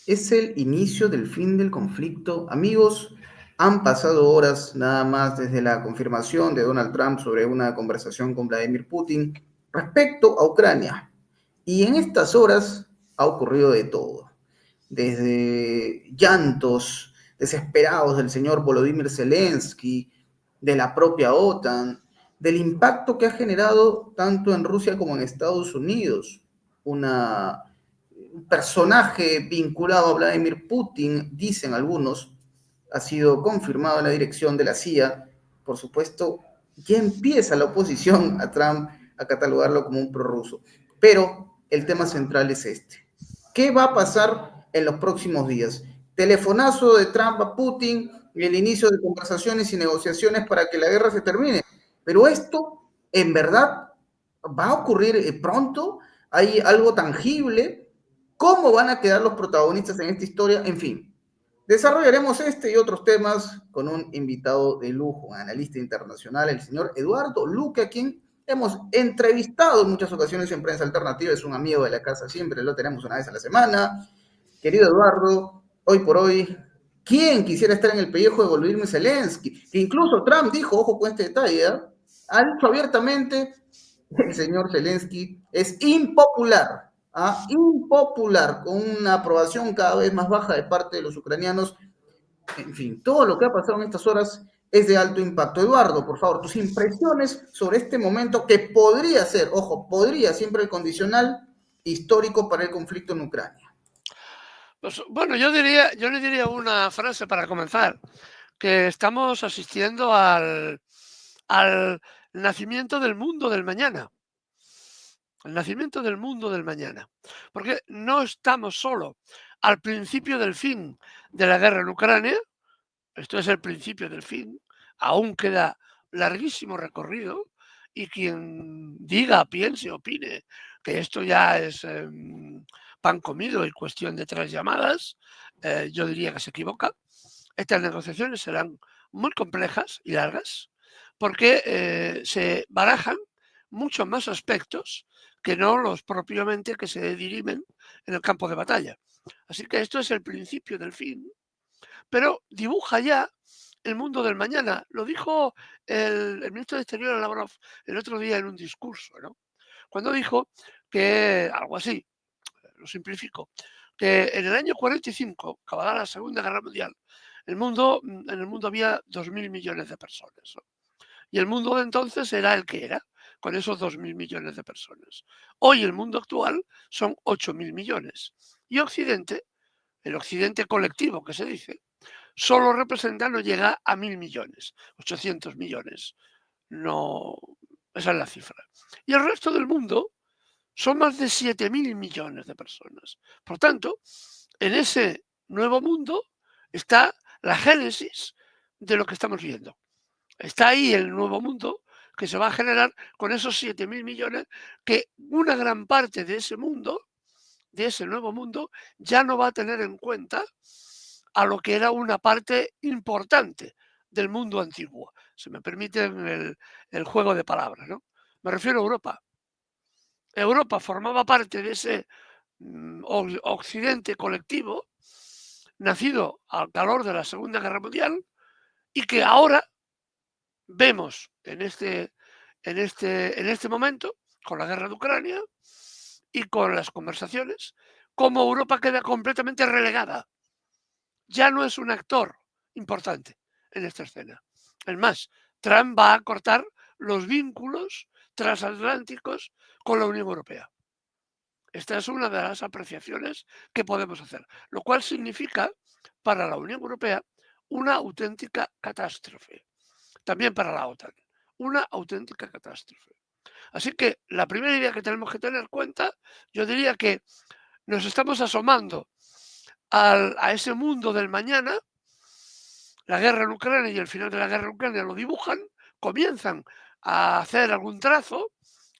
Es el inicio del fin del conflicto. Amigos, han pasado horas nada más desde la confirmación de Donald Trump sobre una conversación con Vladimir Putin respecto a Ucrania. Y en estas horas ha ocurrido de todo. Desde llantos desesperados del señor Volodymyr Zelensky, de la propia OTAN, del impacto que ha generado tanto en Rusia como en Estados Unidos. Una un personaje vinculado a Vladimir Putin, dicen algunos, ha sido confirmado en la dirección de la CIA. Por supuesto, ya empieza la oposición a Trump a catalogarlo como un prorruso. Pero el tema central es este. ¿Qué va a pasar en los próximos días? Telefonazo de Trump a Putin y el inicio de conversaciones y negociaciones para que la guerra se termine. Pero esto, en verdad, va a ocurrir pronto. ¿Hay algo tangible? ¿Cómo van a quedar los protagonistas en esta historia? En fin, desarrollaremos este y otros temas con un invitado de lujo, un analista internacional, el señor Eduardo Luque, a quien hemos entrevistado en muchas ocasiones en Prensa Alternativa. Es un amigo de la casa, siempre lo tenemos una vez a la semana. Querido Eduardo, hoy por hoy, ¿quién quisiera estar en el pellejo de Volodymyr Zelensky? Que incluso Trump dijo, ojo con este detalle, ¿eh? Ha dicho abiertamente, el señor Zelensky es impopular, ¿ah? Impopular, con una aprobación cada vez más baja de parte de los ucranianos. En fin, todo lo que ha pasado en estas horas es de alto impacto. Eduardo, por favor, tus impresiones sobre este momento que podría ser, ojo, podría siempre el condicional histórico para el conflicto en Ucrania. Pues, bueno, yo le diría una frase para comenzar, que estamos asistiendo al nacimiento del mundo del mañana. El nacimiento del mundo del mañana. Porque no estamos solo al principio del fin de la guerra en Ucrania, esto es el principio del fin, aún queda larguísimo recorrido, y quien diga, piense, opine que esto ya es pan comido y cuestión de 3 llamadas, yo diría que se equivoca. Estas negociaciones serán muy complejas y largas porque se barajan muchos más aspectos que no los propiamente que se dirimen en el campo de batalla. Así que esto es el principio del fin, pero dibuja ya el mundo del mañana. Lo dijo el ministro de Exteriores Lavrov el otro día en un discurso, ¿no? Cuando dijo que, algo así, lo simplifico, que en el año 45, acabará la Segunda Guerra Mundial, en el mundo había 2.000 millones de personas, ¿no? Y el mundo de entonces era el que era, con esos 2.000 millones de personas. Hoy el mundo actual son 8.000 millones. Y Occidente, el Occidente colectivo que se dice, solo representa, no llega a 1.000 millones, 800 millones. No, esa es la cifra. Y el resto del mundo son más de 7.000 millones de personas. Por tanto, en ese nuevo mundo está la génesis de lo que estamos viendo. Está ahí el nuevo mundo que se va a generar con esos 7.000 millones, que una gran parte de ese mundo, de ese nuevo mundo, ya no va a tener en cuenta a lo que era una parte importante del mundo antiguo. Se me permite el juego de palabras, ¿no? Me refiero a Europa. Europa formaba parte de ese occidente colectivo, nacido al calor de la Segunda Guerra Mundial, y que ahora vemos en este momento, con la guerra de Ucrania y con las conversaciones, cómo Europa queda completamente relegada. Ya no es un actor importante en esta escena. Es más, Trump va a cortar los vínculos transatlánticos con la Unión Europea. Esta es una de las apreciaciones que podemos hacer, lo cual significa para la Unión Europea una auténtica catástrofe. También para la OTAN, una auténtica catástrofe. Así que la primera idea que tenemos que tener en cuenta, yo diría que nos estamos asomando a ese mundo del mañana. La guerra en Ucrania y el final de la guerra en Ucrania lo dibujan, comienzan a hacer algún trazo,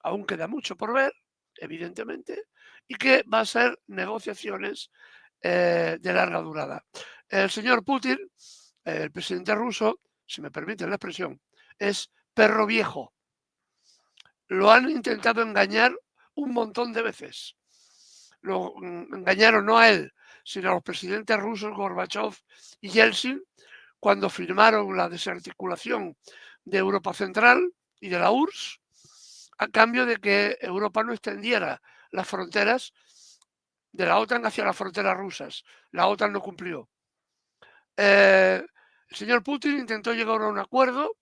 aún queda mucho por ver, evidentemente, y que va a ser negociaciones de larga durada. El señor Putin, el presidente ruso, si me permiten la expresión, es perro viejo. Lo han intentado engañar un montón de veces. Lo engañaron no a él, sino a los presidentes rusos Gorbachev y Yeltsin cuando firmaron la desarticulación de Europa Central y de la URSS, a cambio de que Europa no extendiera las fronteras de la OTAN hacia las fronteras rusas. La OTAN no cumplió. El señor Putin intentó llegar a un acuerdo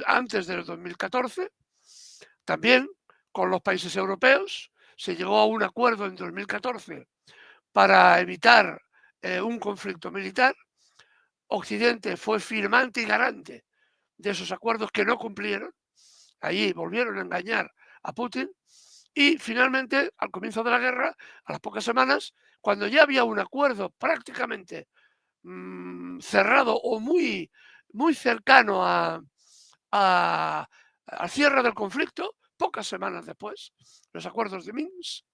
antes del 2014, también con los países europeos. Se llegó a un acuerdo en 2014 para evitar un conflicto militar. Occidente fue firmante y garante de esos acuerdos que no cumplieron. Allí volvieron a engañar a Putin y finalmente, al comienzo de la guerra, a las pocas semanas, cuando ya había un acuerdo prácticamente cerrado o muy, muy cercano al cierre del conflicto, pocas semanas después, los acuerdos de Minsk,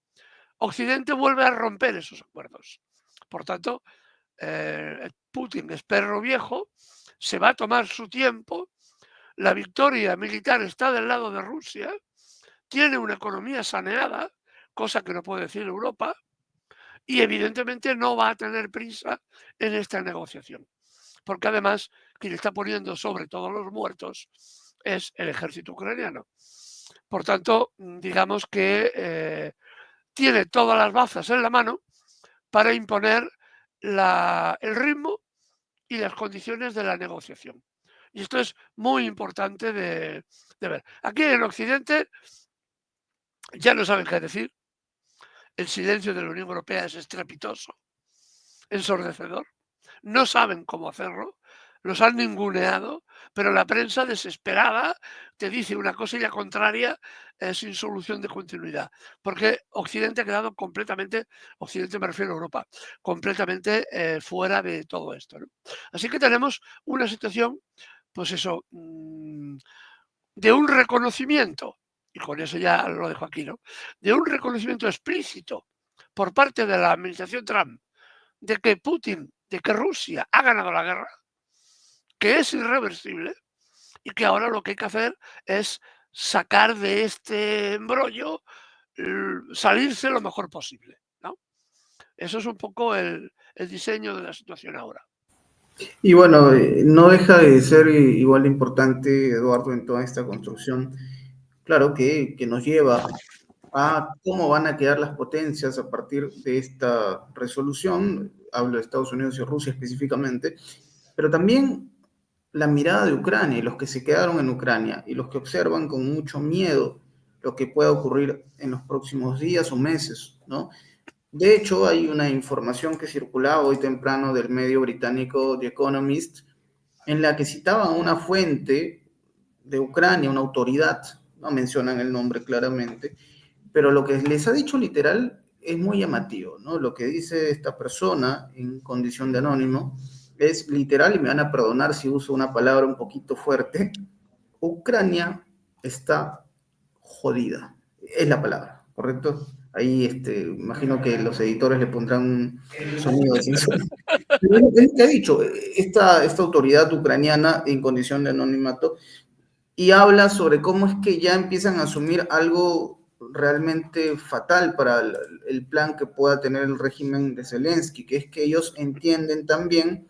Occidente vuelve a romper esos acuerdos. Por tanto, Putin es perro viejo, se va a tomar su tiempo, la victoria militar está del lado de Rusia, tiene una economía saneada, cosa que no puede decir Europa, y evidentemente no va a tener prisa en esta negociación, porque además quien está poniendo sobre todos los muertos es el ejército ucraniano. Por tanto, digamos que tiene todas las bazas en la mano para imponer el ritmo y las condiciones de la negociación. Y esto es muy importante de ver. Aquí en Occidente ya no saben qué decir. El silencio de la Unión Europea es estrepitoso, ensordecedor. No saben cómo hacerlo, los han ninguneado, pero la prensa desesperada te dice una cosa y la contraria sin solución de continuidad, porque Occidente ha quedado completamente, Occidente me refiero a Europa, completamente fuera de todo esto, ¿no? Así que tenemos una situación, pues eso, de un reconocimiento, y con eso ya lo dejo aquí, ¿no? De un reconocimiento explícito por parte de la administración Trump de que Putin, de que Rusia ha ganado la guerra, que es irreversible y que ahora lo que hay que hacer es sacar de este embrollo, salirse lo mejor posible, ¿no? Eso es un poco el diseño de la situación ahora. Y bueno, no deja de ser igual de importante, Eduardo, en toda esta construcción, claro, que nos lleva a cómo van a quedar las potencias a partir de esta resolución, hablo de Estados Unidos y Rusia específicamente, pero también la mirada de Ucrania y los que se quedaron en Ucrania y los que observan con mucho miedo lo que pueda ocurrir en los próximos días o meses, ¿no? De hecho, hay una información que circulaba hoy temprano del medio británico The Economist, en la que citaban una fuente de Ucrania, una autoridad, no mencionan el nombre claramente, pero lo que les ha dicho literal es muy llamativo, ¿no? Lo que dice esta persona en condición de anónimo es literal, y me van a perdonar si uso una palabra un poquito fuerte: Ucrania está jodida. Es la palabra, ¿correcto? Ahí imagino que los editores le pondrán un sonido de censura. Pero es lo que ha dicho esta autoridad ucraniana en condición de anonimato, y habla sobre cómo es que ya empiezan a asumir algo realmente fatal para el plan que pueda tener el régimen de Zelensky, que es que ellos entienden también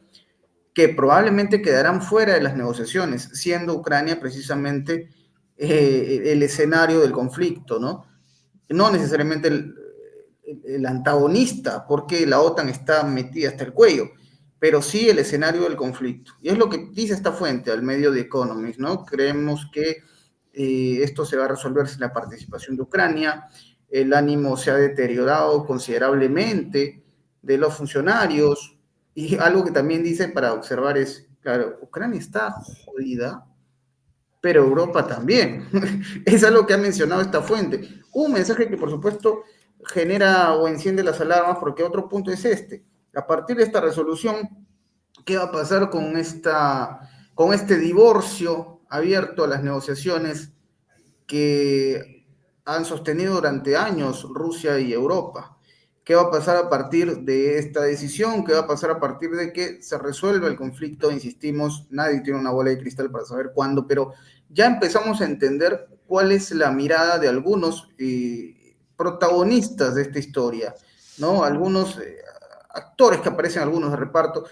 que probablemente quedarán fuera de las negociaciones, siendo Ucrania precisamente el escenario del conflicto, ¿no? No necesariamente el antagonista, porque la OTAN está metida hasta el cuello, pero sí el escenario del conflicto. Y es lo que dice esta fuente al medio de Economist, ¿no? Creemos que esto se va a resolver sin la participación de Ucrania, el ánimo se ha deteriorado considerablemente de los funcionarios, y algo que también dice para observar es, claro, Ucrania está jodida, pero Europa también. Es algo que ha mencionado esta fuente. Un mensaje que, por supuesto, genera o enciende las alarmas, porque otro punto es este. A partir de esta resolución, ¿qué va a pasar con este divorcio abierto a las negociaciones que han sostenido durante años Rusia y Europa? ¿Qué va a pasar a partir de esta decisión? ¿Qué va a pasar a partir de que se resuelva el conflicto? Insistimos, nadie tiene una bola de cristal para saber cuándo, pero ya empezamos a entender cuál es la mirada de algunos protagonistas de esta historia. ¿no? Algunos actores que aparecen, algunos de reparto,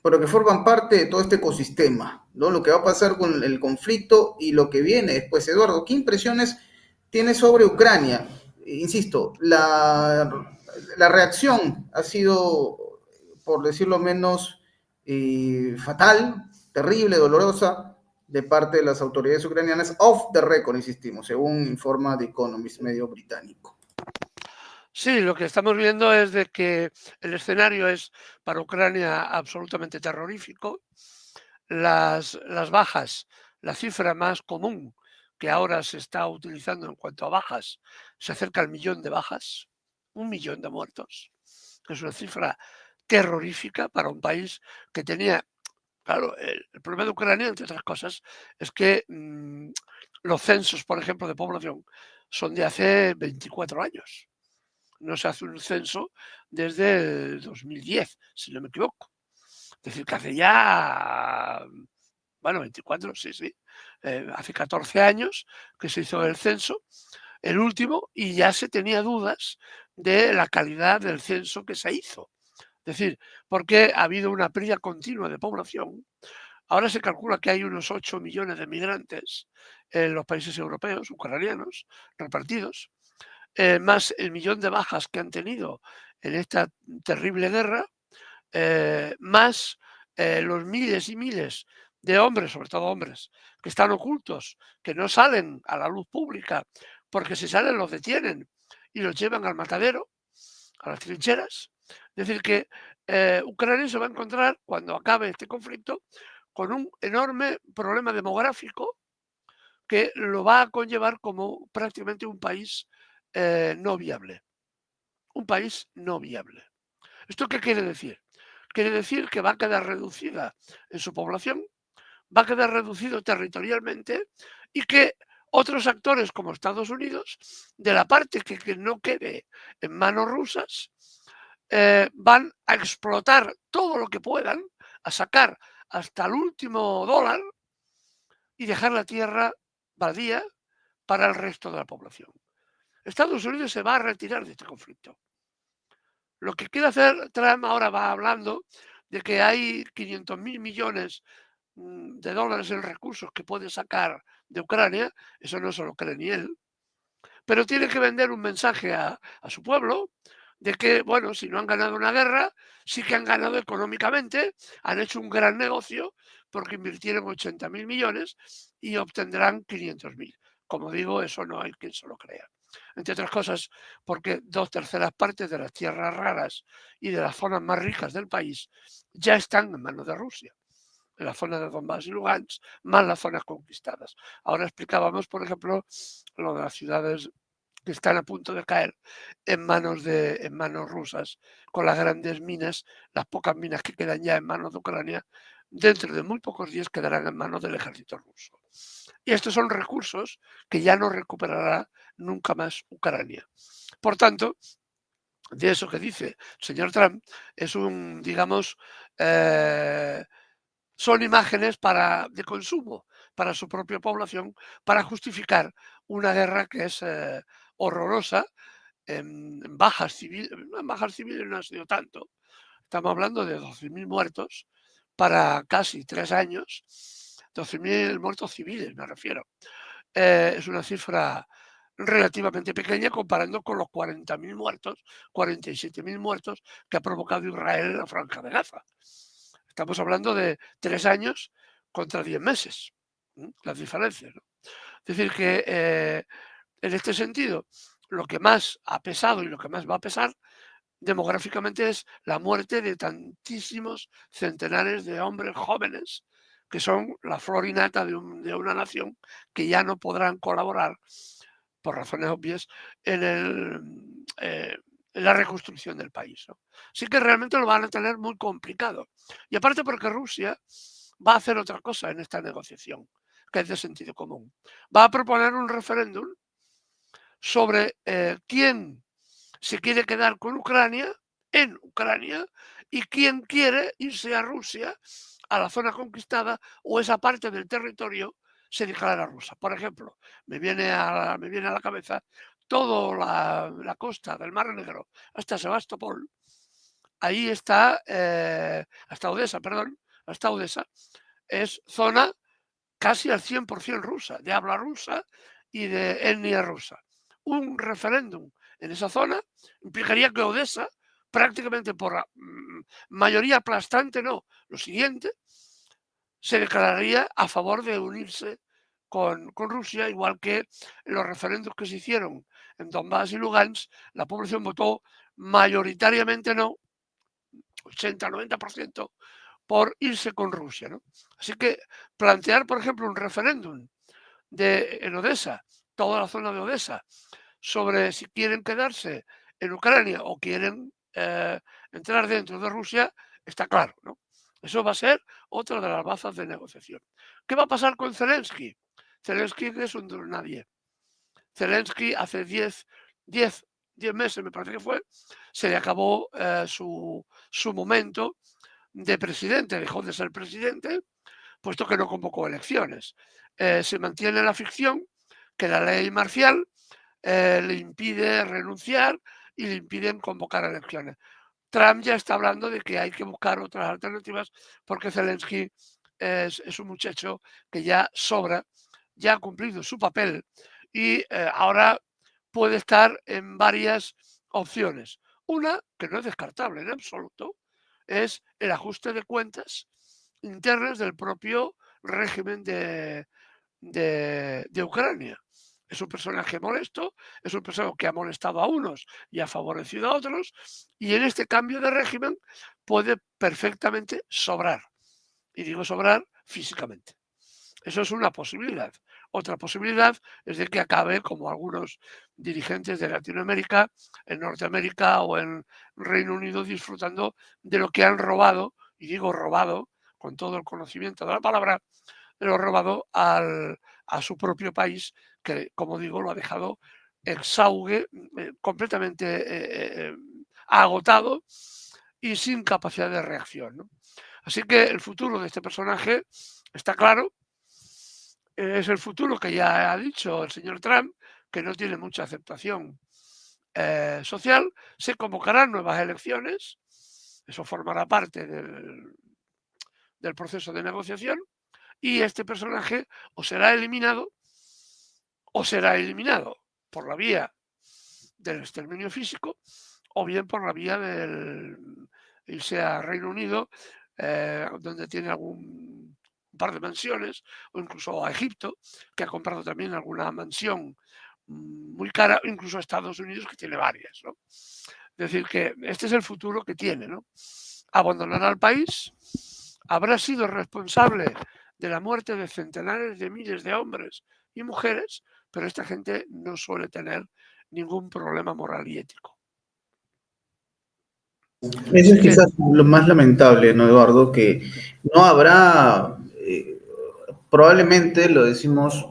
pero que forman parte de todo este ecosistema, ¿no? Lo que va a pasar con el conflicto y lo que viene después. Eduardo, ¿qué impresiones tienes sobre Ucrania? Insisto, la reacción ha sido, por decirlo menos, fatal, terrible, dolorosa, de parte de las autoridades ucranianas, off the record, insistimos, según informa The Economist, medio británico. Sí, lo que estamos viendo es de que el escenario es para Ucrania absolutamente terrorífico. Las bajas, la cifra más común que ahora se está utilizando en cuanto a bajas, se acerca al millón de bajas, 1 millón de muertos, que es una cifra terrorífica para un país que tenía, claro, el problema de Ucrania, entre otras cosas, es que los censos, por ejemplo, de población son de hace 24 años. No se hace un censo desde el 2010, si no me equivoco. Es decir, que hace ya, bueno, 24, sí, sí, hace 14 años que se hizo el censo, el último, y ya se tenía dudas de la calidad del censo que se hizo. Es decir, porque ha habido una pérdida continua de población. Ahora se calcula que hay unos 8 millones de migrantes en los países europeos, ucranianos, repartidos, más el millón de bajas que han tenido en esta terrible guerra, más los miles y miles de hombres, sobre todo hombres, que están ocultos, que no salen a la luz pública, porque si salen los detienen y los llevan al matadero, a las trincheras. Es decir, que Ucrania se va a encontrar, cuando acabe este conflicto, con un enorme problema demográfico que lo va a conllevar como prácticamente un país no viable. Un país no viable. ¿Esto qué quiere decir? Quiere decir que va a quedar reducida en su población, va a quedar reducido territorialmente y que otros actores como Estados Unidos, de la parte que no quede en manos rusas, van a explotar todo lo que puedan, a sacar hasta el último dólar y dejar la tierra baldía para el resto de la población. Estados Unidos se va a retirar de este conflicto. Lo que quiere hacer Trump ahora va hablando de que hay 500.000 millones de dólares en recursos que puede sacar de Ucrania, eso no se lo cree ni él, pero tiene que vender un mensaje a su pueblo de que, bueno, si no han ganado una guerra, sí que han ganado económicamente, han hecho un gran negocio porque invirtieron 80.000 millones y obtendrán 500.000. Como digo, eso no hay quien se lo crea. Entre otras cosas, porque 2/3 de las tierras raras y de las zonas más ricas del país ya están en manos de Rusia, en la zona de Donbass y Lugansk, más las zonas conquistadas. Ahora explicábamos, por ejemplo, lo de las ciudades que están a punto de caer en manos rusas, con las grandes minas, las pocas minas que quedan ya en manos de Ucrania, dentro de muy pocos días quedarán en manos del ejército ruso. Y estos son recursos que ya no recuperará nunca más Ucrania. Por tanto, de eso que dice el señor Trump, es un, digamos, eh, son imágenes de consumo para su propia población, para justificar una guerra que es horrorosa, en bajas civiles, en bajas civiles no ha sido tanto, estamos hablando de 12.000 muertos para casi 3 años, 12.000 muertos civiles me refiero. Es una cifra relativamente pequeña comparando con los 40.000 muertos, 47.000 muertos que ha provocado Israel en la Franja de Gaza. Estamos hablando de 3 años contra 10 meses, las diferencias, ¿no? Es decir, que en este sentido, lo que más ha pesado y lo que más va a pesar demográficamente es la muerte de tantísimos centenares de hombres jóvenes que son la flor y nata de una nación que ya no podrán colaborar, por razones obvias, en la reconstrucción del país, ¿no? Sí que realmente lo van a tener muy complicado. Y aparte porque Rusia va a hacer otra cosa en esta negociación, que es de sentido común. Va a proponer un referéndum sobre quién se quiere quedar con Ucrania, en Ucrania, y quién quiere irse a Rusia, a la zona conquistada, o esa parte del territorio se declara rusa. Por ejemplo, me viene a la cabeza toda la costa del Mar Negro hasta Sebastopol, ahí está, hasta Odessa, perdón, hasta Odessa, es zona casi al 100% rusa, de habla rusa y de etnia rusa. Un referéndum en esa zona implicaría que Odessa, prácticamente por mayoría aplastante, no, lo siguiente, se declararía a favor de unirse con Rusia, igual que en los referéndums que se hicieron en Donbass y Lugansk, la población votó mayoritariamente no, 80-90%, por irse con Rusia, ¿no? Así que plantear, por ejemplo, un referéndum en Odessa, toda la zona de Odessa, sobre si quieren quedarse en Ucrania o quieren entrar dentro de Rusia, está claro, ¿no? Eso va a ser otra de las bazas de negociación. ¿Qué va a pasar con Zelensky? Zelensky es un don nadie. Zelensky hace 10 meses, me parece que fue, se le acabó su momento de presidente, dejó de ser presidente, puesto que no convocó elecciones. Se mantiene la ficción que la ley marcial le impide renunciar y le impiden convocar elecciones. Trump ya está hablando de que hay que buscar otras alternativas porque Zelensky es un muchacho que ya sobra, ya ha cumplido su papel y ahora puede estar en varias opciones. Una, que no es descartable en absoluto, es el ajuste de cuentas internas del propio régimen de Ucrania. Es un personaje molesto, es un personaje que ha molestado a unos y ha favorecido a otros, y en este cambio de régimen puede perfectamente sobrar. Y digo sobrar físicamente. Eso es una posibilidad. Otra posibilidad es de que acabe como algunos dirigentes de Latinoamérica, en Norteamérica o en Reino Unido disfrutando de lo que han robado, y digo robado con todo el conocimiento de la palabra, lo robado a su propio país, que como digo lo ha dejado exhaugue, completamente agotado y sin capacidad de reacción, ¿no? Así que el futuro de este personaje está claro, es el futuro que ya ha dicho el señor Trump, que no tiene mucha aceptación social. Se convocarán nuevas elecciones, eso formará parte del proceso de negociación, y este personaje o será eliminado por la vía del exterminio físico o bien por la vía del irse a Reino Unido, donde tiene un par de mansiones, o incluso a Egipto, que ha comprado también alguna mansión muy cara, incluso a Estados Unidos, que tiene varias, ¿no? Es decir, que este es el futuro que tiene, ¿no? Abandonará el país, habrá sido responsable de la muerte de centenares de miles de hombres y mujeres, pero esta gente no suele tener ningún problema moral y ético. Eso Así es que quizás lo más lamentable, ¿no, Eduardo? Que no habrá, probablemente lo decimos,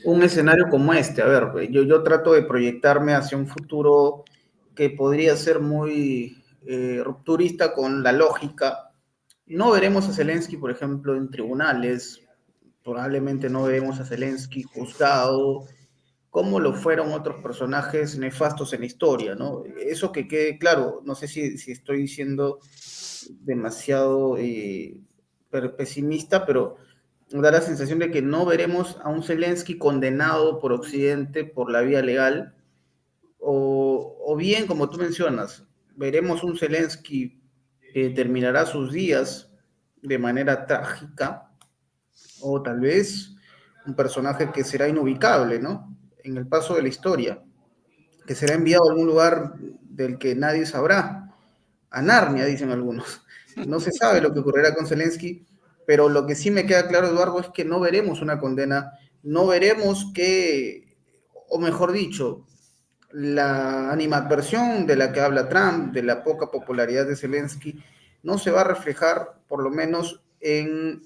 un escenario como este. A ver, yo trato de proyectarme hacia un futuro que podría ser muy rupturista con la lógica. No veremos a Zelensky, por ejemplo, en tribunales, probablemente no veremos a Zelensky juzgado, como lo fueron otros personajes nefastos en la historia, ¿no? Eso que quede claro, no sé si estoy siendo demasiado pesimista, pero da la sensación de que no veremos a un Zelensky condenado por Occidente por la vía legal, o bien, como tú mencionas, veremos un Zelensky que terminará sus días de manera trágica, o tal vez un personaje que será inubicable, ¿no? En el paso de la historia, que será enviado a algún lugar del que nadie sabrá, a Narnia, dicen algunos. No se sabe lo que ocurrirá con Zelensky, pero lo que sí me queda claro, Eduardo, es que no veremos una condena, no veremos que, o mejor dicho, la animadversión de la que habla Trump, de la poca popularidad de Zelensky, no se va a reflejar, por lo menos, en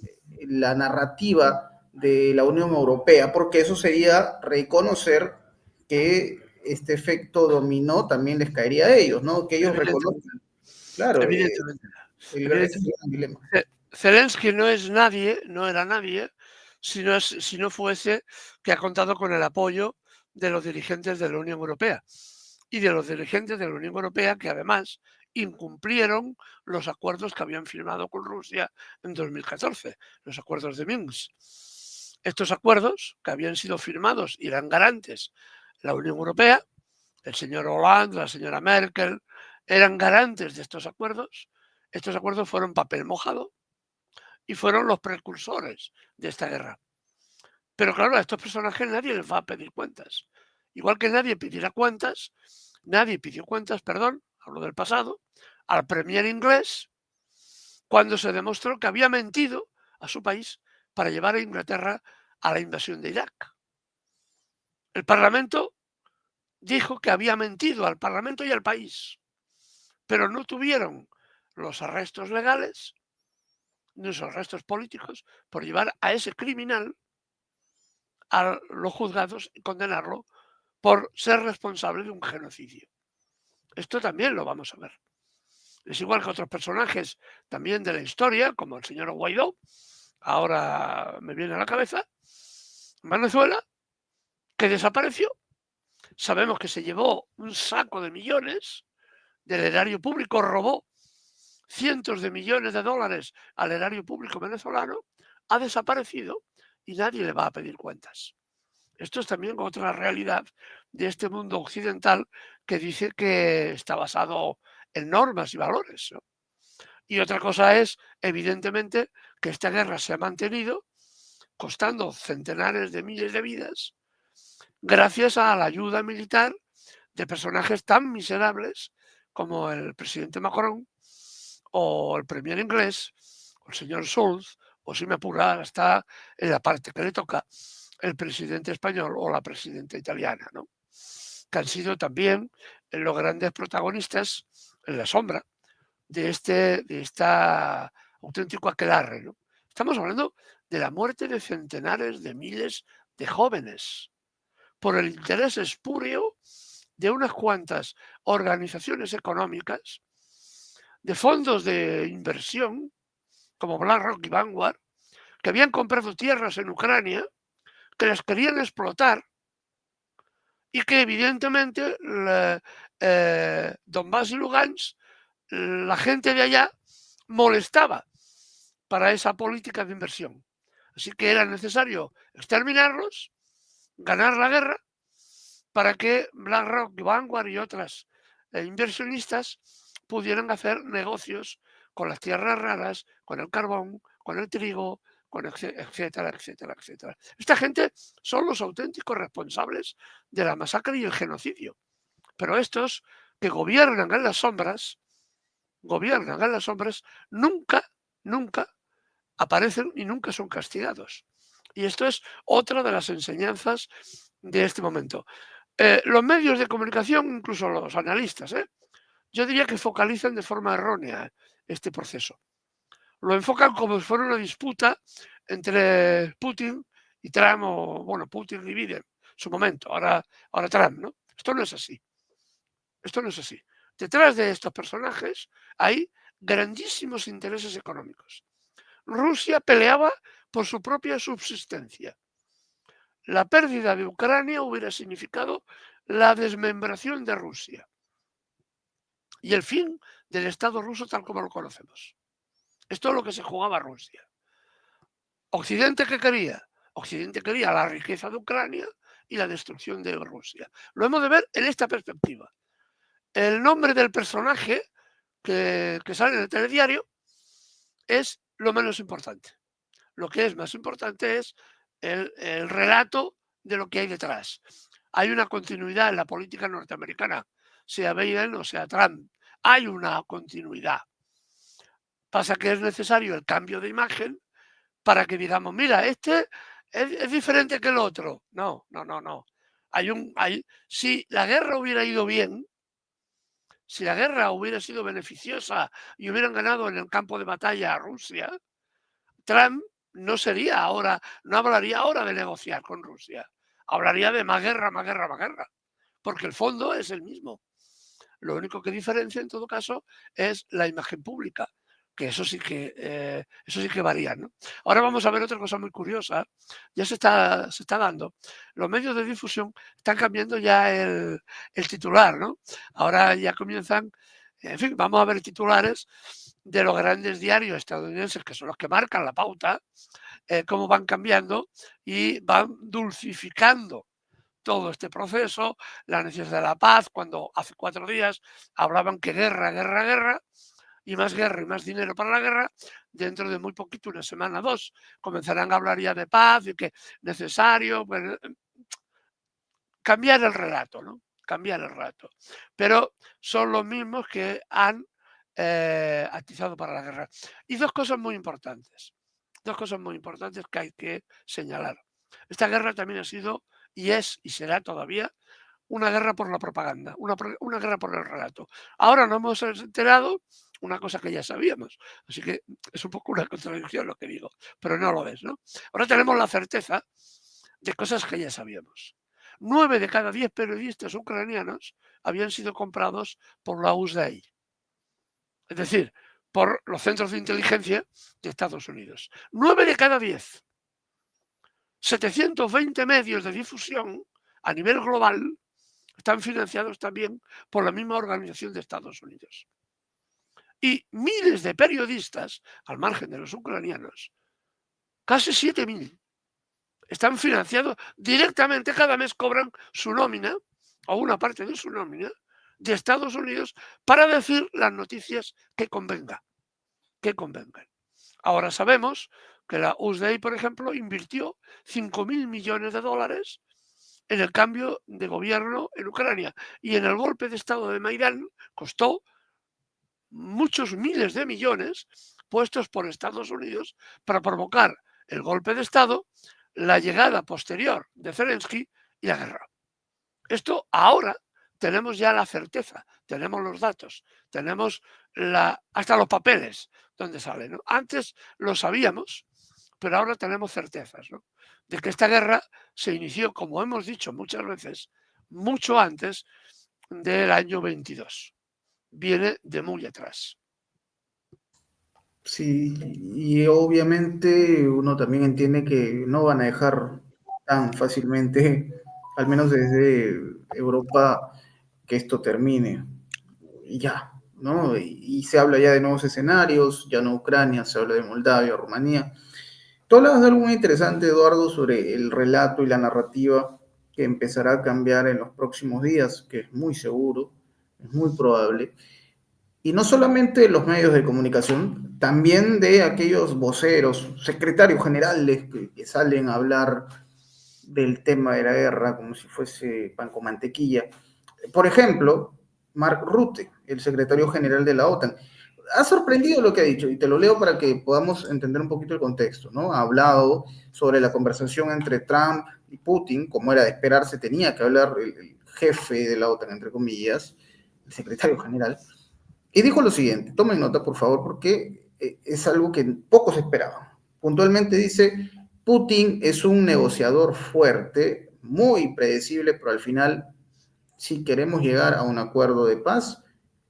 la narrativa de la Unión Europea, porque eso sería reconocer que este efecto dominó también les caería a ellos, ¿no? Que ellos evidentemente, reconozcan, claro, evidentemente, ese es el gran dilema. Zelensky no es nadie, no era nadie, si no fuese que ha contado con el apoyo de los dirigentes de la Unión Europea y de los dirigentes de la Unión Europea que además incumplieron los acuerdos que habían firmado con Rusia en 2014, los acuerdos de Minsk. Estos acuerdos que habían sido firmados y eran garantes la Unión Europea, el señor Hollande, la señora Merkel, eran garantes de estos acuerdos. Estos acuerdos fueron papel mojado y fueron los precursores de esta guerra. Pero claro, a estos personajes nadie les va a pedir cuentas. Igual que nadie pidió cuentas, hablo del pasado, al premier inglés cuando se demostró que había mentido a su país para llevar a Inglaterra a la invasión de Irak. El Parlamento dijo que había mentido al Parlamento y al país, pero no tuvieron los arrestos legales ni los arrestos políticos por llevar a ese criminal a los juzgados y condenarlo por ser responsable de un genocidio. Esto también lo vamos a ver. Es igual que otros personajes también de la historia, como el señor Guaidó, ahora me viene a la cabeza, Venezuela, que desapareció. Sabemos que se llevó un saco de millones del erario público, robó cientos de millones de dólares al erario público venezolano, ha desaparecido y nadie le va a pedir cuentas. Esto es también otra realidad de este mundo occidental que dice que está basado en normas y valores, ¿no? Y otra cosa es, evidentemente, que esta guerra se ha mantenido costando centenares de miles de vidas gracias a la ayuda militar de personajes tan miserables como el presidente Macron o el premier inglés o el señor Scholz, o si me apura, está en la parte que le toca el presidente español o la presidenta italiana, ¿no? Que han sido también los grandes protagonistas en la sombra de esta auténtico aquelarre, ¿no? Estamos hablando de la muerte de centenares de miles de jóvenes por el interés espúreo de unas cuantas organizaciones económicas, de fondos de inversión como BlackRock y Vanguard, que habían comprado tierras en Ucrania, que las querían explotar y que evidentemente Donbass y Lugansk, la gente de allá molestaba para esa política de inversión. Así que era necesario exterminarlos, ganar la guerra, para que BlackRock, Vanguard y otras inversionistas pudieran hacer negocios con las tierras raras, con el carbón, con el trigo, con etcétera, etcétera, etcétera. Esta gente son los auténticos responsables de la masacre y el genocidio. Pero estos que gobiernan en las sombras, nunca, nunca aparecen y nunca son castigados. Y esto es otra de las enseñanzas de este momento. Los medios de comunicación, incluso los analistas, yo diría que focalizan de forma errónea este proceso. Lo enfocan como si fuera una disputa entre Putin y Trump, o bueno, Putin y Biden, su momento, ahora Trump, ¿no? Esto no es así. Esto no es así. Detrás de estos personajes hay grandísimos intereses económicos. Rusia peleaba por su propia subsistencia. La pérdida de Ucrania hubiera significado la desmembración de Rusia y el fin del Estado ruso tal como lo conocemos. Esto es lo que se jugaba Rusia. ¿Occidente qué quería? Occidente quería la riqueza de Ucrania y la destrucción de Rusia. Lo hemos de ver en esta perspectiva. El nombre del personaje que sale en el telediario es lo menos importante. Lo que es más importante es el relato de lo que hay detrás. Hay una continuidad en la política norteamericana, sea Biden o sea Trump. Hay una continuidad. Pasa que es necesario el cambio de imagen para que digamos, mira, este es diferente que el otro. No. Si la guerra hubiera ido bien, si la guerra hubiera sido beneficiosa y hubieran ganado en el campo de batalla a Rusia, Trump no hablaría ahora de negociar con Rusia. Hablaría de más guerra, más guerra, más guerra. Porque el fondo es el mismo. Lo único que diferencia en todo caso es la imagen pública, que eso sí que varía, ¿no? Ahora vamos a ver otra cosa muy curiosa, ya se está dando. Los medios de difusión están cambiando ya el titular, ¿no? Ahora ya comienzan, en fin, vamos a ver titulares de los grandes diarios estadounidenses, que son los que marcan la pauta, cómo van cambiando y van dulcificando todo este proceso, la necesidad de la paz, cuando hace 4 días hablaban que guerra, guerra, guerra, y más dinero para la guerra, dentro de muy poquito, una semana, 2, comenzarán a hablar ya de paz y que necesario, pues, cambiar el relato, ¿no? Cambiar el relato. Pero son los mismos que han atizado para la guerra. Y dos cosas muy importantes que hay que señalar. Esta guerra también ha sido y es y será todavía una guerra por la propaganda, una guerra por el relato. Ahora nos hemos enterado una cosa que ya sabíamos, así que es un poco una contradicción lo que digo, pero no lo es, ¿no? Ahora tenemos la certeza de cosas que ya sabíamos. 9 de cada 10 periodistas ucranianos habían sido comprados por la USDA, es decir, por los centros de inteligencia de Estados Unidos. 9 de cada 10. 720 medios de difusión a nivel global están financiados también por la misma organización de Estados Unidos. Y miles de periodistas, al margen de los ucranianos, casi 7.000, están financiados directamente, cada mes cobran su nómina o una parte de su nómina de Estados Unidos para decir las noticias que convengan. Ahora sabemos que la USDA, por ejemplo, invirtió 5.000 millones de dólares en el cambio de gobierno en Ucrania, y en el golpe de estado de Maidán costó muchos miles de millones puestos por Estados Unidos para provocar el golpe de estado, la llegada posterior de Zelensky y la guerra. Esto ahora tenemos ya la certeza, tenemos los datos, tenemos hasta los papeles donde sale, ¿no? Antes lo sabíamos, pero ahora tenemos certezas, ¿no?, de que esta guerra se inició, como hemos dicho muchas veces, mucho antes del año 22. Viene de muy atrás. Sí, y obviamente uno también entiende que no van a dejar tan fácilmente, al menos desde Europa, que esto termine. Y ya, ¿no? Y se habla ya de nuevos escenarios, ya no Ucrania, se habla de Moldavia, Rumanía. Tú hablabas de algo muy interesante, Eduardo, sobre el relato y la narrativa que empezará a cambiar en los próximos días, que es muy seguro, es muy probable. Y no solamente de los medios de comunicación, también de aquellos voceros, secretarios generales que salen a hablar del tema de la guerra como si fuese pan con mantequilla. Por ejemplo, Mark Rutte, el secretario general de la OTAN. Ha sorprendido lo que ha dicho, y te lo leo para que podamos entender un poquito el contexto, ¿no? Ha hablado sobre la conversación entre Trump y Putin, como era de esperarse, tenía que hablar el jefe de la OTAN, entre comillas, el secretario general, y dijo lo siguiente, tomen nota por favor, porque es algo que pocos esperaban. Puntualmente dice, Putin es un negociador fuerte, muy predecible, pero al final, si queremos llegar a un acuerdo de paz,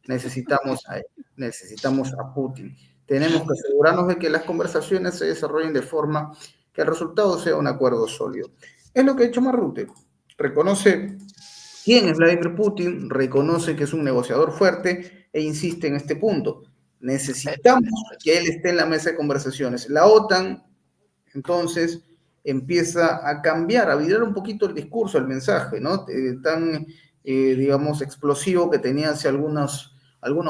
necesitamos a él, necesitamos a Putin. Tenemos que asegurarnos de que las conversaciones se desarrollen de forma que el resultado sea un acuerdo sólido. Es lo que ha hecho Marrute. Reconoce quién es Vladimir Putin, reconoce que es un negociador fuerte e insiste en este punto. Necesitamos que él esté en la mesa de conversaciones. La OTAN, entonces, empieza a cambiar, a virar un poquito el discurso, el mensaje, ¿no? Tan, digamos, explosivo que tenía hace algunos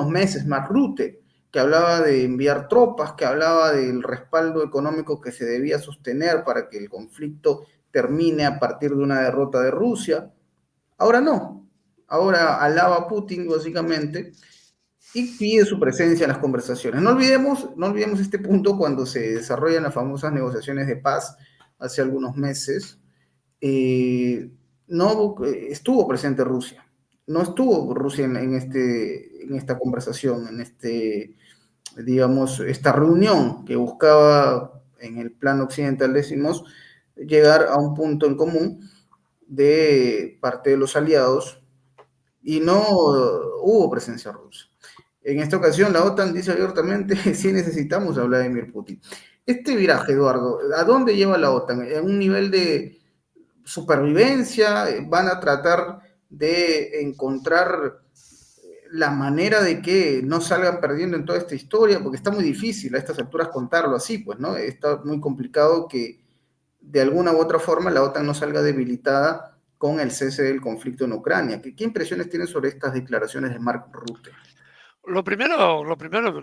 meses Mark Rutte, que hablaba de enviar tropas, que hablaba del respaldo económico que se debía sostener para que el conflicto termine a partir de una derrota de Rusia. Ahora no. Ahora alaba a Putin, básicamente, y pide su presencia en las conversaciones. No olvidemos este punto cuando se desarrollan las famosas negociaciones de paz hace algunos meses. No estuvo presente Rusia. No estuvo Rusia en esta conversación, digamos, esta reunión que buscaba en el plano occidental, decimos, llegar a un punto en común de parte de los aliados, y no hubo presencia rusa. En esta ocasión, la OTAN dice abiertamente que sí necesitamos a Vladimir Putin. Este viraje, Eduardo, ¿a dónde lleva la OTAN? ¿A un nivel de supervivencia? ¿Van a tratar de encontrar la manera de que no salgan perdiendo en toda esta historia? Porque está muy difícil a estas alturas contarlo así, pues, ¿no? Está muy complicado que de alguna u otra forma la OTAN no salga debilitada con el cese del conflicto en Ucrania. ¿Qué impresiones tienen sobre estas declaraciones de Mark Rutte? Lo primero,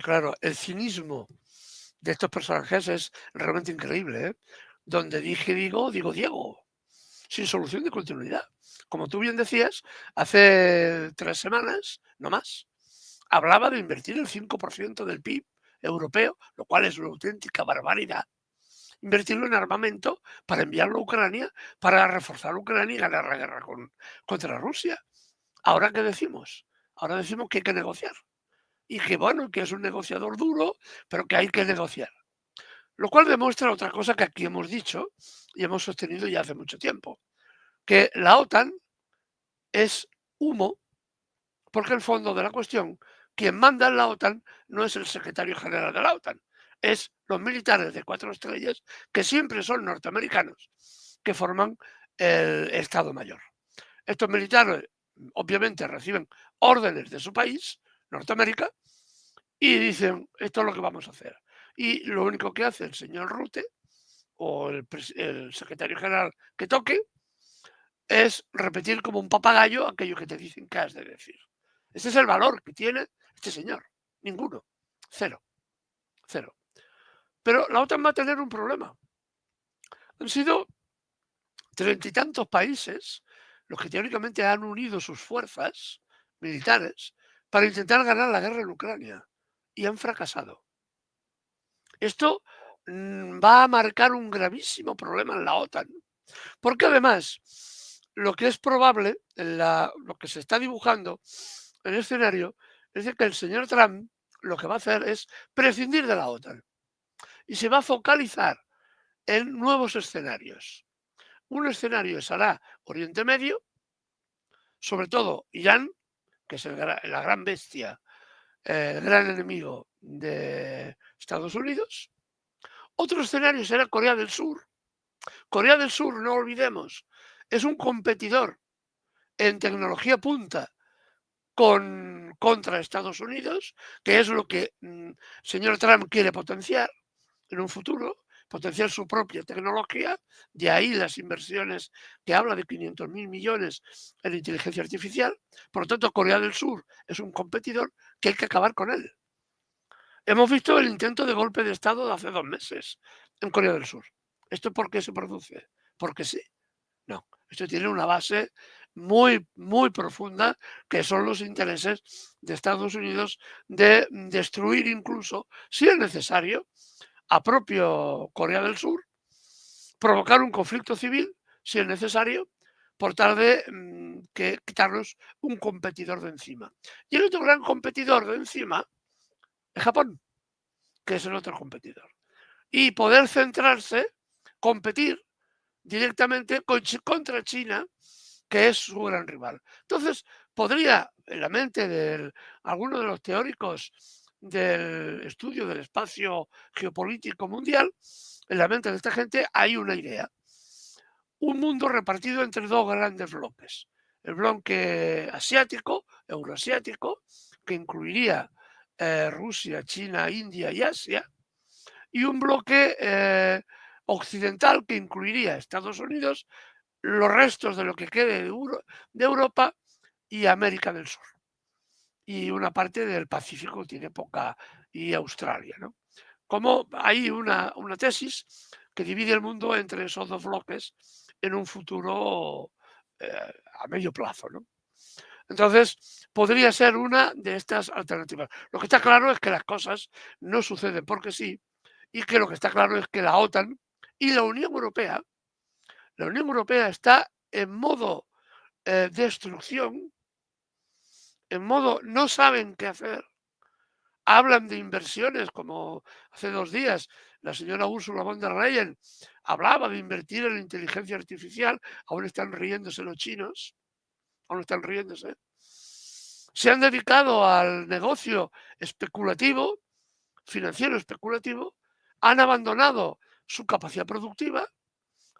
claro, el cinismo de estos personajes es realmente increíble, ¿eh? Donde dije digo Diego, sin solución de continuidad. Como tú bien decías, hace 3 semanas, no más, hablaba de invertir el 5% del PIB europeo, lo cual es una auténtica barbaridad. Invertirlo en armamento para enviarlo a Ucrania, para reforzar Ucrania y ganar la guerra contra Rusia. ¿Ahora qué decimos? Ahora decimos que hay que negociar. Y que bueno, que es un negociador duro, pero que hay que negociar. Lo cual demuestra otra cosa que aquí hemos dicho y hemos sostenido ya hace mucho tiempo, que la OTAN es humo, porque el fondo de la cuestión, quien manda en la OTAN no es el secretario general de la OTAN, es los militares de 4 estrellas, que siempre son norteamericanos, que forman el Estado Mayor. Estos militares obviamente reciben órdenes de su país, Norteamérica, y dicen, esto es lo que vamos a hacer. Y lo único que hace el señor Rutte o el secretario general que toque es repetir como un papagayo aquello que te dicen que has de decir. Ese es el valor que tiene este señor. Ninguno. Cero. Cero. Pero la OTAN va a tener un problema. Han sido 30 y tantos países los que teóricamente han unido sus fuerzas militares para intentar ganar la guerra en Ucrania y han fracasado. Esto va a marcar un gravísimo problema en la OTAN, porque además lo que es probable, lo que se está dibujando en el escenario, es de que el señor Trump lo que va a hacer es prescindir de la OTAN y se va a focalizar en nuevos escenarios. Un escenario será Oriente Medio, sobre todo Irán, que es la gran bestia, el gran enemigo de Estados Unidos. Otro escenario será Corea del Sur. Corea del Sur, no olvidemos, es un competidor en tecnología punta contra Estados Unidos, que es lo que señor Trump quiere potenciar en un futuro, potenciar su propia tecnología, de ahí las inversiones que habla de 500.000 millones en inteligencia artificial. Por lo tanto, Corea del Sur es un competidor que hay que acabar con él. Hemos visto el intento de golpe de Estado de hace 2 meses en Corea del Sur. ¿Esto por qué se produce? Porque sí. No, esto tiene una base muy, muy profunda, que son los intereses de Estados Unidos de destruir incluso, si es necesario, a propio Corea del Sur, provocar un conflicto civil, si es necesario, por tal de que quitarnos un competidor de encima. Y el otro gran competidor de encima es Japón, que es el otro competidor. Y poder centrarse, competir directamente contra China, que es su gran rival. Entonces, podría, en la mente de algunos de los teóricos del estudio del espacio geopolítico mundial, en la mente de esta gente hay una idea. Un mundo repartido entre dos grandes bloques. El bloque asiático, euroasiático, que incluiría Rusia, China, India y Asia, y un bloque occidental que incluiría Estados Unidos, los restos de lo que quede de Europa y América del Sur. Y una parte del Pacífico tiene poca, y Australia, ¿no? Como hay una tesis que divide el mundo entre esos dos bloques en un futuro a medio plazo, ¿no? Entonces, podría ser una de estas alternativas. Lo que está claro es que las cosas no suceden porque sí, y que lo que está claro es que la OTAN y la Unión Europea está en modo destrucción, en modo no saben qué hacer. Hablan de inversiones, como hace 2 días la señora Ursula von der Leyen hablaba de invertir en la inteligencia artificial. Aún están riéndose los chinos, aún están riéndose. se han dedicado al negocio especulativo, financiero especulativo, han abandonado su capacidad productiva.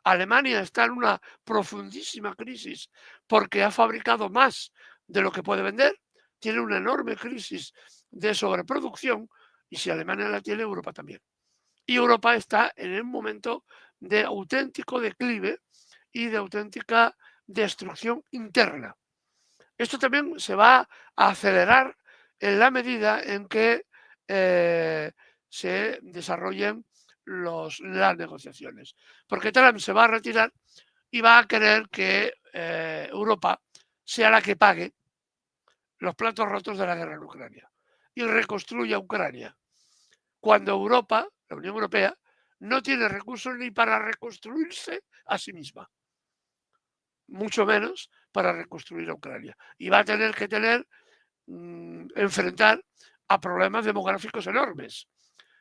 Alemania está en una profundísima crisis porque ha fabricado más de lo que puede vender, tiene una enorme crisis de sobreproducción y si Alemania la tiene, Europa también. Y Europa está en un momento de auténtico declive y de auténtica destrucción interna. Esto también se va a acelerar en la medida en que se desarrollen las negociaciones. Porque Trump se va a retirar y va a querer que Europa sea la que pague los platos rotos de la guerra en Ucrania y reconstruya Ucrania. Cuando Europa, la Unión Europea, no tiene recursos ni para reconstruirse a sí misma, mucho menos para reconstruir a Ucrania. Y va a tener que enfrentar a problemas demográficos enormes,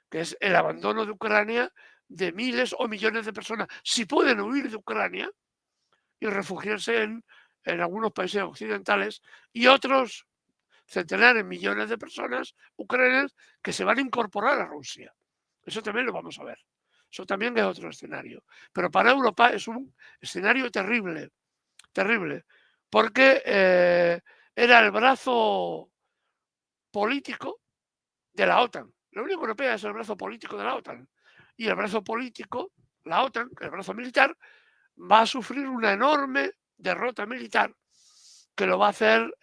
que es el abandono de Ucrania de miles o millones de personas. Si pueden huir de Ucrania y refugiarse en algunos países occidentales y otros centenares, millones de personas ucranianas que se van a incorporar a Rusia. Eso también lo vamos a ver. Eso también es otro escenario. Pero para Europa es un escenario terrible, terrible, porque era el brazo político de la OTAN. La Unión Europea es el brazo político de la OTAN. Y el brazo político, la OTAN, el brazo militar, va a sufrir una enorme derrota militar que lo va a hacer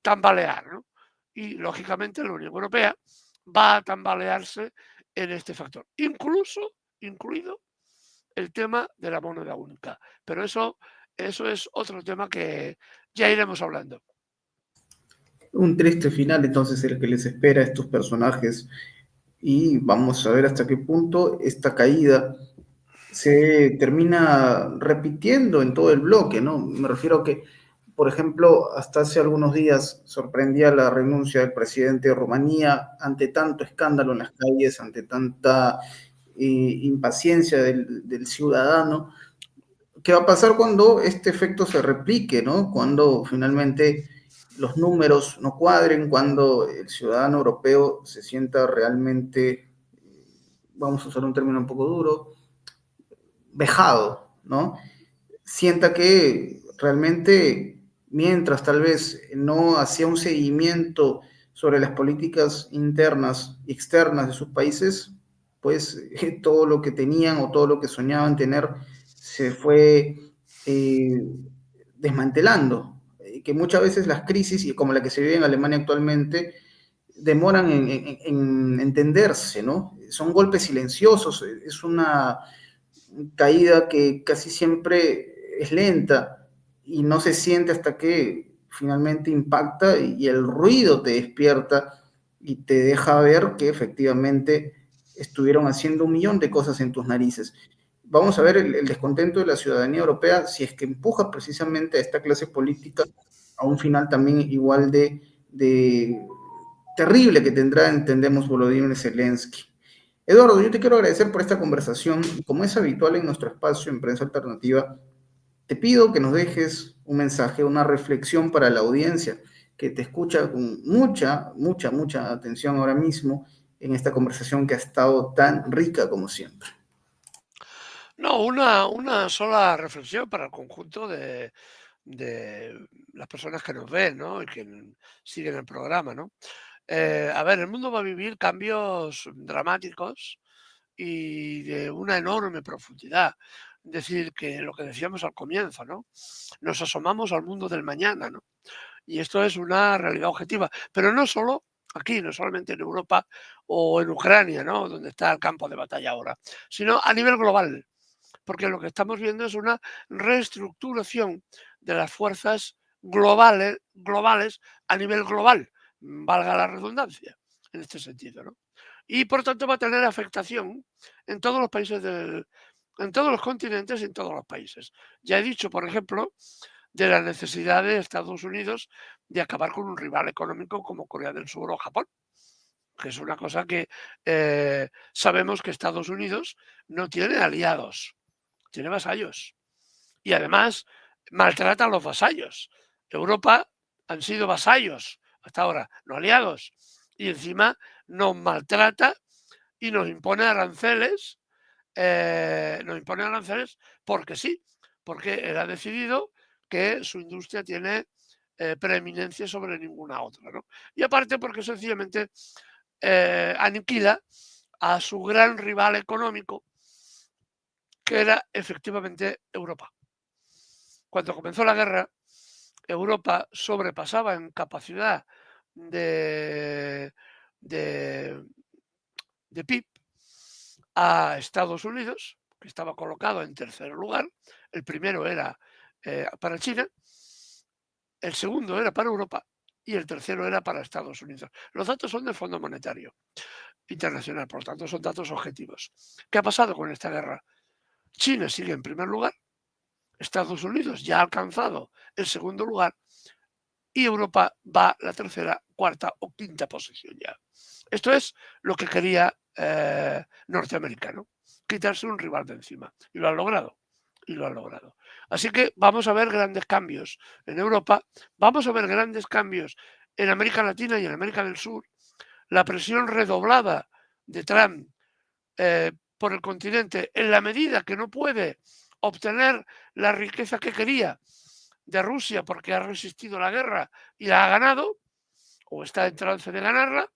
tambalear, ¿no? Y lógicamente la Unión Europea va a tambalearse en este factor, incluido el tema de la moneda única. Pero eso es otro tema que ya iremos hablando. Un triste final entonces el que les espera a estos personajes y vamos a ver hasta qué punto esta caída se termina repitiendo en todo el bloque, ¿no? Me refiero a que, por ejemplo, hasta hace algunos días sorprendía la renuncia del presidente de Rumanía ante tanto escándalo en las calles, ante tanta impaciencia del ciudadano. ¿Qué va a pasar cuando este efecto se replique, ¿no? Cuando finalmente los números no cuadren, cuando el ciudadano europeo se sienta realmente, vamos a usar un término un poco duro, vejado, ¿no? Sienta que realmente, mientras tal vez no hacía un seguimiento sobre las políticas internas y externas de sus países, pues todo lo que tenían o todo lo que soñaban tener se fue eh, desmantelando. Que muchas veces las crisis, y como la que se vive en Alemania actualmente, demoran en entenderse, ¿no? Son golpes silenciosos, es una caída que casi siempre es lenta y no se siente hasta que finalmente impacta y el ruido te despierta y te deja ver que efectivamente estuvieron haciendo un millón de cosas en tus narices. Vamos a ver el descontento de la ciudadanía europea si es que empuja precisamente a esta clase política a un final también igual de terrible que tendrá, entendemos, Volodymyr Zelensky. Eduardo, yo te quiero agradecer por esta conversación. Como es habitual en nuestro espacio en Prensa Alternativa, te pido que nos dejes un mensaje, una reflexión para la audiencia que te escucha con mucha atención ahora mismo en esta conversación que ha estado tan rica como siempre. No, una sola reflexión para el conjunto de las personas que nos ven, ¿no? Y que siguen el programa, ¿no? A ver, el mundo va a vivir cambios dramáticos y de una enorme profundidad. Es decir, que lo que decíamos al comienzo, ¿no? Nos asomamos al mundo del mañana, ¿no? Y esto es una realidad objetiva, pero no solo aquí, no solamente en Europa o en Ucrania, ¿no? Donde está el campo de batalla ahora, sino a nivel global, porque lo que estamos viendo es una reestructuración de las fuerzas globales a nivel global, valga la redundancia en este sentido, ¿no? Y por tanto va a tener afectación en todos los países en todos los continentes y en todos los países. Ya he dicho, por ejemplo, de la necesidad de Estados Unidos de acabar con un rival económico como Corea del Sur o Japón, que es una cosa que sabemos que Estados Unidos no tiene aliados, tiene vasallos. Y además maltrata a los vasallos. Europa han sido vasallos hasta ahora, no aliados, y encima nos maltrata y nos impone aranceles, porque sí, porque él ha decidido que su industria tiene preeminencia sobre ninguna otra, ¿no? Y aparte porque sencillamente aniquila a su gran rival económico, que era efectivamente Europa. Cuando comenzó la guerra, Europa sobrepasaba en capacidad de, de, de PIB a Estados Unidos, que estaba colocado en tercer lugar. El primero era para China, el segundo era para Europa y el tercero era para Estados Unidos. Los datos son del Fondo Monetario Internacional, por lo tanto son datos objetivos. ¿Qué ha pasado con esta guerra? China sigue en primer lugar, Estados Unidos ya ha alcanzado el segundo lugar y Europa va a la tercera, cuarta o quinta posición ya. Esto es lo que quería Norteamérica, ¿no? Quitarse un rival de encima. Y lo han logrado. Y lo han logrado. Así que vamos a ver grandes cambios en Europa, vamos a ver grandes cambios en América Latina y en América del Sur. La presión redoblada de Trump por el continente en la medida que no puede obtener la riqueza que quería de Rusia porque ha resistido la guerra y la ha ganado, o está en trance de ganarla,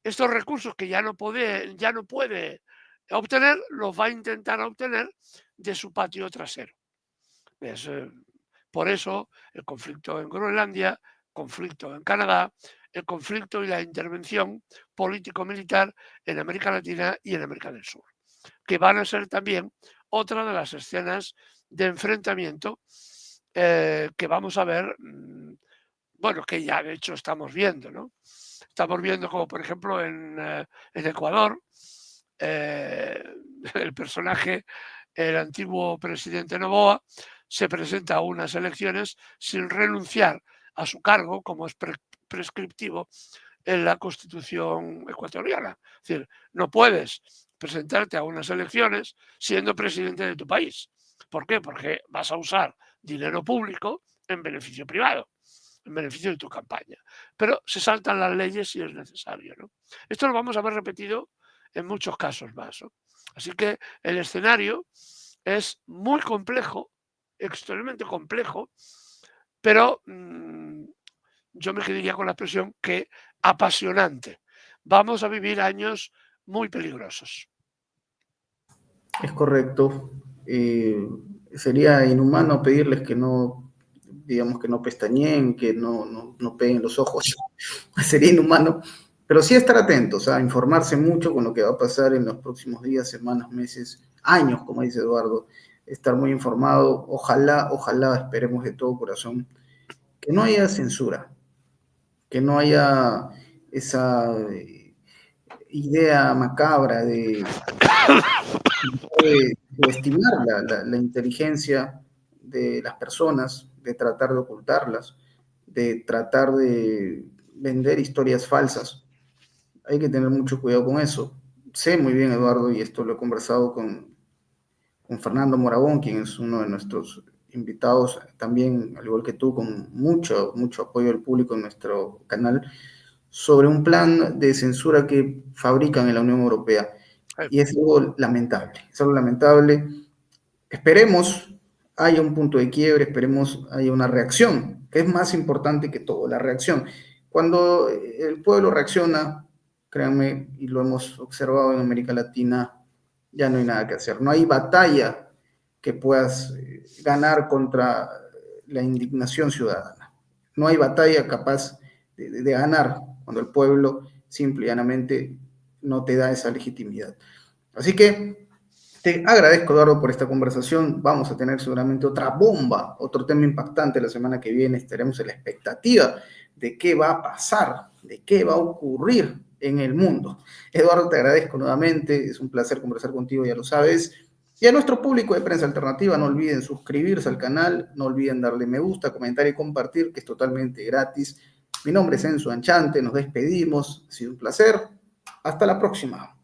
estos recursos que ya no puede obtener, los va a intentar obtener de su patio trasero. Es, por eso el conflicto en Groenlandia, conflicto en Canadá, el conflicto y la intervención político-militar en América Latina y en América del Sur, que van a ser también otra de las escenas de enfrentamiento que vamos a ver, bueno, que ya de hecho estamos viendo, ¿no? Estamos viendo como, por ejemplo, en Ecuador, el personaje, el antiguo presidente Noboa, se presenta a unas elecciones sin renunciar a su cargo, como es prescriptivo en la Constitución ecuatoriana. Es decir, no puedes presentarte a unas elecciones siendo presidente de tu país. ¿Por qué? Porque vas a usar dinero público en beneficio privado, en beneficio de tu campaña. Pero se saltan las leyes si es necesario, ¿no? Esto lo vamos a ver repetido en muchos casos más, ¿no? Así que el escenario es muy complejo, extremadamente complejo, pero yo me quedaría con la expresión que apasionante. Vamos a vivir años muy peligrosos. Es correcto. Sería inhumano pedirles que no, digamos, que no pestañeen, que no peguen los ojos. Sería inhumano. Pero sí estar atentos, a informarse mucho con lo que va a pasar en los próximos días, semanas, meses, años, como dice Eduardo. Estar muy informado. Ojalá, esperemos de todo corazón, que no haya censura, que no haya esa idea macabra de subestimar la inteligencia de las personas, de tratar de ocultarlas, de tratar de vender historias falsas. Hay que tener mucho cuidado con eso. Sé muy bien, Eduardo, y esto lo he conversado con Fernando Moragón, quien es uno de nuestros invitados, también, al igual que tú, con mucho apoyo del público en nuestro canal, sobre un plan de censura que fabrican en la Unión Europea. Y es algo lamentable, es algo lamentable. Esperemos haya un punto de quiebre, esperemos haya una reacción, que es más importante que todo, la reacción. Cuando el pueblo reacciona, créanme, y lo hemos observado en América Latina, ya no hay nada que hacer. No hay batalla que puedas ganar contra la indignación ciudadana. No hay batalla capaz de ganar cuando el pueblo simple y llanamente no te da esa legitimidad. Así que te agradezco, Eduardo, por esta conversación. Vamos a tener seguramente otra bomba, otro tema impactante la semana que viene. Estaremos en la expectativa de qué va a pasar, de qué va a ocurrir en el mundo. Eduardo, te agradezco nuevamente. Es un placer conversar contigo, ya lo sabes. Y a nuestro público de Prensa Alternativa, no olviden suscribirse al canal, no olviden darle me gusta, comentar y compartir, que es totalmente gratis. Mi nombre es Enzo Anchante, nos despedimos. Ha sido un placer. Hasta la próxima.